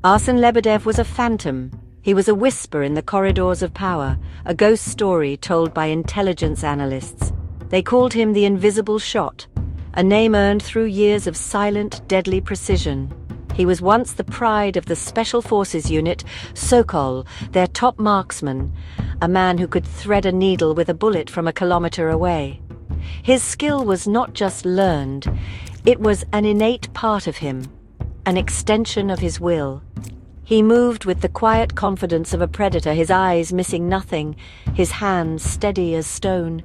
Arsène Lebedev was a phantom. He was a whisper in the corridors of power, a ghost story told by intelligence analysts. They called him the Invisible Shot, a name earned through years of silent, deadly precision. He was once the pride of the Special Forces unit, Sokol, their top marksman, a man who could thread a needle with a bullet from a kilometer away. His skill was not just learned, it was an innate part of him, an extension of his will. He moved with the quiet confidence of a predator, his eyes missing nothing, his hands steady as stone.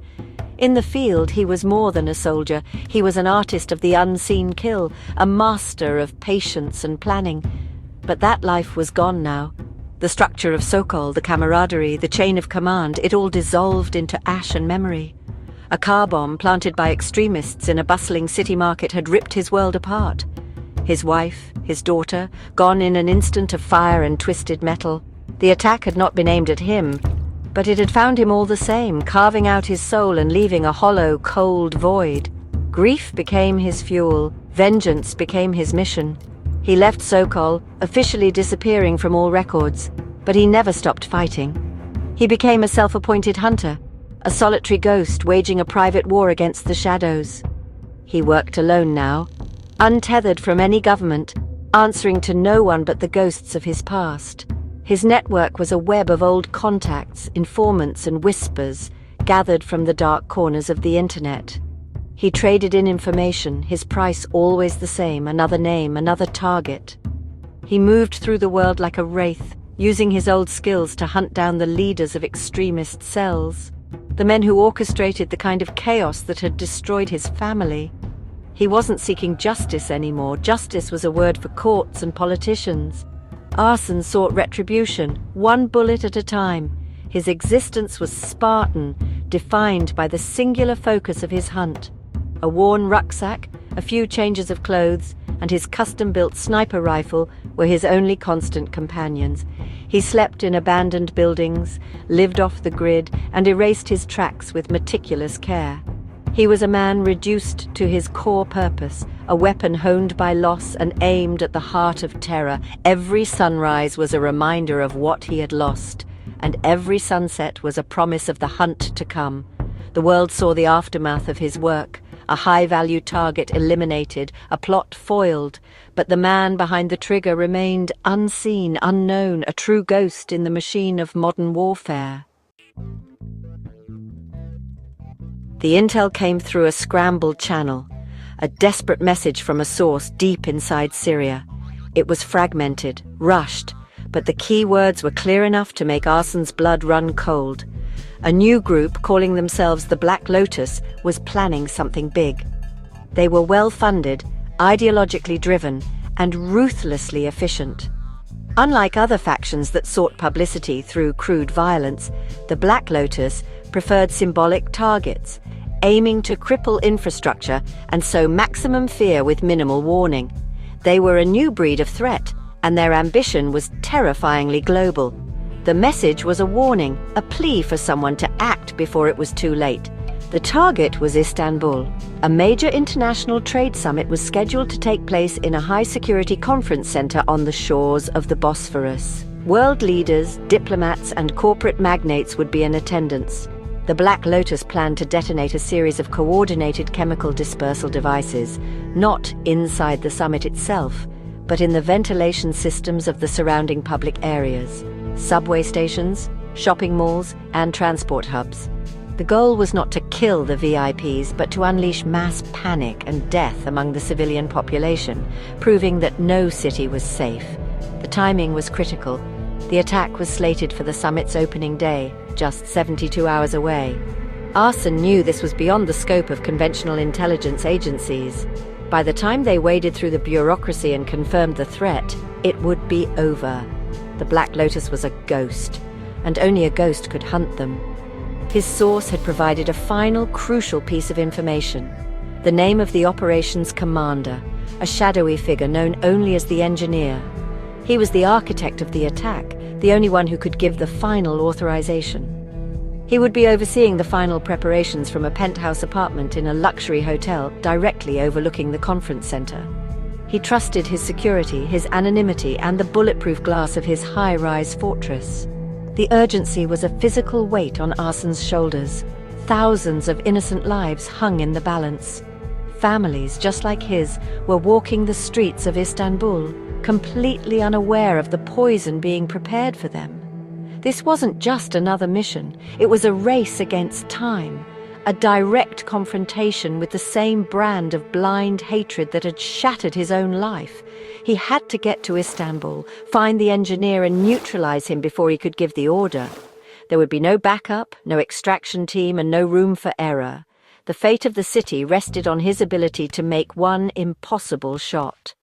In the field, he was more than a soldier. He was an artist of the unseen kill, a master of patience and planning. But that life was gone now. The structure of Sokol, the camaraderie, the chain of command, it all dissolved into ash and memory. A car bomb planted by extremists in a bustling city market had ripped his world apart. His wife, his daughter, gone in an instant of fire and twisted metal. The attack had not been aimed at him, but it had found him all the same, carving out his soul and leaving a hollow, cold void. Grief became his fuel, vengeance became his mission. He left Sokol, officially disappearing from all records, but he never stopped fighting. He became a self-appointed hunter, a solitary ghost waging a private war against the shadows. He worked alone now, untethered from any government, answering to no one but the ghosts of his past. His network was a web of old contacts, informants and whispers, gathered from the dark corners of the internet. He traded in information, his price always the same, another name, another target. He moved through the world like a wraith, using his old skills to hunt down the leaders of extremist cells, the men who orchestrated the kind of chaos that had destroyed his family. He wasn't seeking justice anymore. Justice was a word for courts and politicians. Arsène sought retribution, one bullet at a time. His existence was Spartan, defined by the singular focus of his hunt. A worn rucksack, a few changes of clothes, and his custom-built sniper rifle were his only constant companions. He slept in abandoned buildings, lived off the grid, and erased his tracks with meticulous care. He was a man reduced to his core purpose, a weapon honed by loss and aimed at the heart of terror. Every sunrise was a reminder of what he had lost, and every sunset was a promise of the hunt to come. The world saw the aftermath of his work, a high-value target eliminated, a plot foiled, but the man behind the trigger remained unseen, unknown, a true ghost in the machine of modern warfare. The intel came through a scrambled channel, a desperate message from a source deep inside Syria. It was fragmented, rushed, but the key words were clear enough to make Arsène's blood run cold. A new group, calling themselves the Black Lotus, was planning something big. They were well-funded, ideologically driven, and ruthlessly efficient. Unlike other factions that sought publicity through crude violence, the Black Lotus preferred symbolic targets, aiming to cripple infrastructure and sow maximum fear with minimal warning. They were a new breed of threat, and their ambition was terrifyingly global. The message was a warning, a plea for someone to act before it was too late. The target was Istanbul. A major international trade summit was scheduled to take place in a high-security conference center on the shores of the Bosphorus. World leaders, diplomats, and corporate magnates would be in attendance. The Black Lotus planned to detonate a series of coordinated chemical dispersal devices, not inside the summit itself, but in the ventilation systems of the surrounding public areas, subway stations, shopping malls, and transport hubs. The goal was not to kill the VIPs, but to unleash mass panic and death among the civilian population, proving that no city was safe. The timing was critical. The attack was slated for the summit's opening day, just 72 hours away. Arsène knew this was beyond the scope of conventional intelligence agencies. By the time they waded through the bureaucracy and confirmed the threat, it would be over. The Black Lotus was a ghost, and only a ghost could hunt them. His source had provided a final, crucial piece of information: the name of the operation's commander, a shadowy figure known only as the engineer. He was the architect of the attack, the only one who could give the final authorization. He would be overseeing the final preparations from a penthouse apartment in a luxury hotel directly overlooking the conference center. He trusted his security, his anonymity, and the bulletproof glass of his high-rise fortress. The urgency was a physical weight on Arsen's shoulders. Thousands of innocent lives hung in the balance. Families just like his were walking the streets of Istanbul, completely unaware of the poison being prepared for them. This wasn't just another mission, it was a race against time, a direct confrontation with the same brand of blind hatred that had shattered his own life. He had to get to Istanbul, find the engineer and neutralize him before he could give the order. There would be no backup, no extraction team, and no room for error. The fate of the city rested on his ability to make one impossible shot.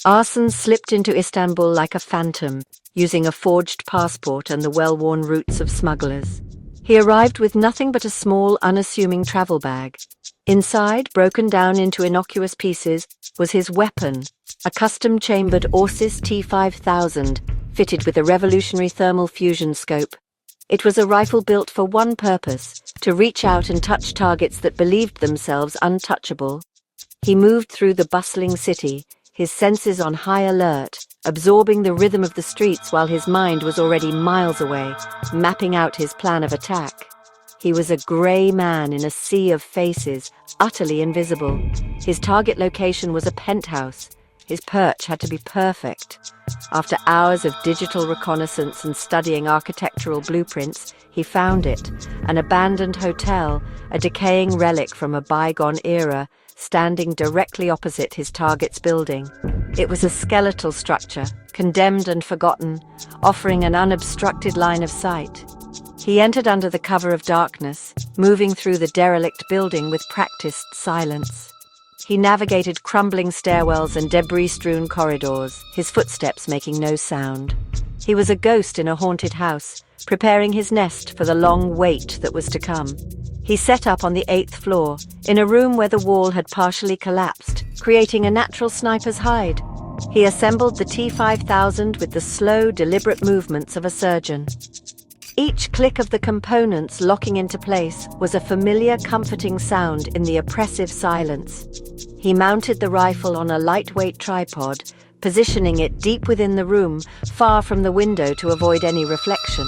Arsen slipped into Istanbul like a phantom, using a forged passport and the well-worn routes of smugglers. He arrived with nothing but a small, unassuming travel bag. Inside, broken down into innocuous pieces, was his weapon, a custom-chambered Orsis T-5000, fitted with a revolutionary thermal fusion scope. It was a rifle built for one purpose, to reach out and touch targets that believed themselves untouchable. He moved through the bustling city, his senses on high alert, absorbing the rhythm of the streets while his mind was already miles away, mapping out his plan of attack. He was a grey man in a sea of faces, utterly invisible. His target location was a penthouse. His perch had to be perfect. After hours of digital reconnaissance and studying architectural blueprints, he found it, an abandoned hotel, a decaying relic from a bygone era, standing directly opposite his target's building. It was a skeletal structure, condemned and forgotten, offering an unobstructed line of sight. He entered under the cover of darkness, moving through the derelict building with practiced silence. He navigated crumbling stairwells and debris-strewn corridors, his footsteps making no sound. He was a ghost in a haunted house, preparing his nest for the long wait that was to come. He set up on the 8th floor, in a room where the wall had partially collapsed, creating a natural sniper's hide. He assembled the T-5000 with the slow, deliberate movements of a surgeon. Each click of the components locking into place was a familiar, comforting sound in the oppressive silence. He mounted the rifle on a lightweight tripod, positioning it deep within the room, far from the window to avoid any reflection.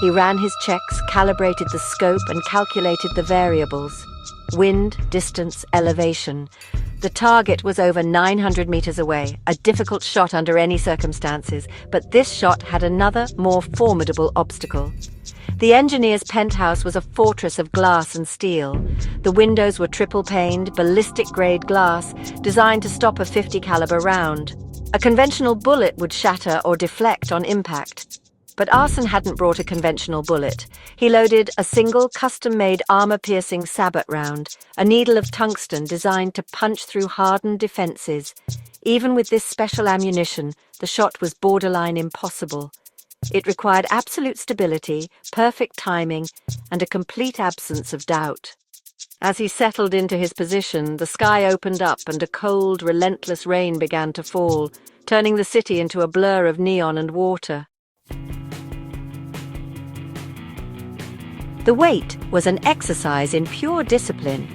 He ran his checks, calibrated the scope, and calculated the variables: wind, distance, elevation. The target was over 900 meters away, a difficult shot under any circumstances, but this shot had another, more formidable obstacle. The engineer's penthouse was a fortress of glass and steel. The windows were triple-paned, ballistic-grade glass, designed to stop a .50 caliber round. A conventional bullet would shatter or deflect on impact. But Arsen hadn't brought a conventional bullet. He loaded a single custom-made armor-piercing sabot round, a needle of tungsten designed to punch through hardened defenses. Even with this special ammunition, the shot was borderline impossible. It required absolute stability, perfect timing, and a complete absence of doubt. As he settled into his position, the sky opened up and a cold, relentless rain began to fall, turning the city into a blur of neon and water. The wait was an exercise in pure discipline.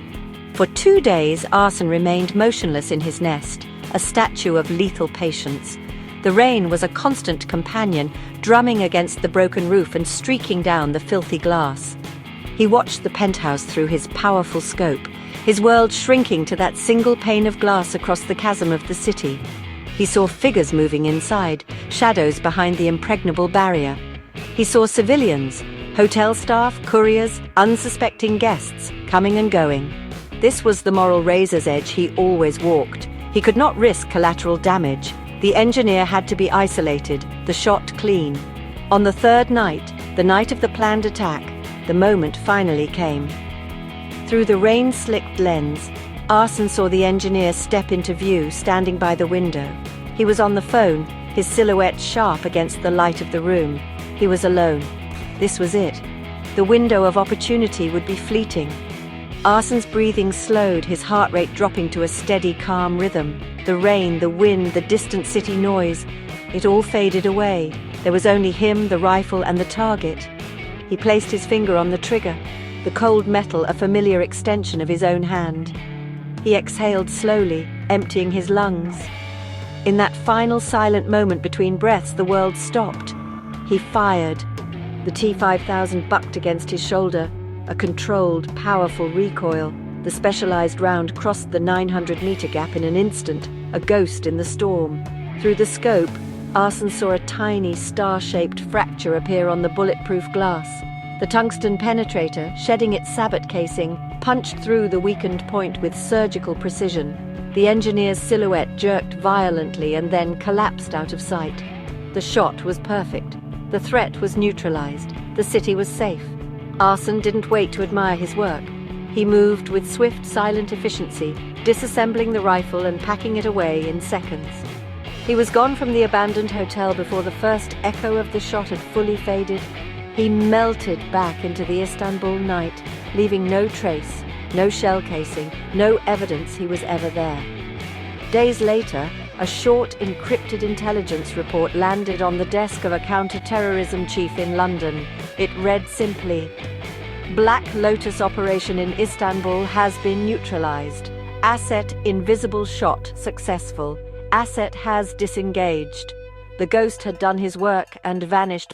For 2 days, Arsen remained motionless in his nest, a statue of lethal patience. The rain was a constant companion, drumming against the broken roof and streaking down the filthy glass. He watched the penthouse through his powerful scope, his world shrinking to that single pane of glass across the chasm of the city. He saw figures moving inside, shadows behind the impregnable barrier. He saw civilians, hotel staff, couriers, unsuspecting guests, coming and going. This was the moral razor's edge he always walked. He could not risk collateral damage. The engineer had to be isolated, the shot clean. On the third night, the night of the planned attack, the moment finally came. Through the rain-slicked lens, Arsen saw the engineer step into view, standing by the window. He was on the phone, his silhouette sharp against the light of the room. He was alone. This was it. The window of opportunity would be fleeting. Arsen's breathing slowed, his heart rate dropping to a steady, calm rhythm. The rain, the wind, the distant city noise, it all faded away. There was only him, the rifle, and the target. He placed his finger on the trigger, the cold metal a familiar extension of his own hand. He exhaled slowly, emptying his lungs. In that final silent moment between breaths, the world stopped. He fired. The T-5000 bucked against his shoulder, a controlled, powerful recoil. The specialized round crossed the 900-meter gap in an instant, a ghost in the storm. Through the scope, Arson saw a tiny, star-shaped fracture appear on the bulletproof glass. The tungsten penetrator, shedding its sabot casing, punched through the weakened point with surgical precision. The engineer's silhouette jerked violently and then collapsed out of sight. The shot was perfect. The threat was neutralized. The city was safe. Arson didn't wait to admire his work. He moved with swift, silent efficiency, disassembling the rifle and packing it away in seconds. He was gone from the abandoned hotel before the first echo of the shot had fully faded. He melted back into the Istanbul night, leaving no trace, no shell casing, no evidence he was ever there. Days later, a short, encrypted intelligence report landed on the desk of a counter-terrorism chief in London. It read simply, "Black Lotus operation in Istanbul has been neutralized. Asset invisible shot successful. Asset has disengaged." The ghost had done his work and vanished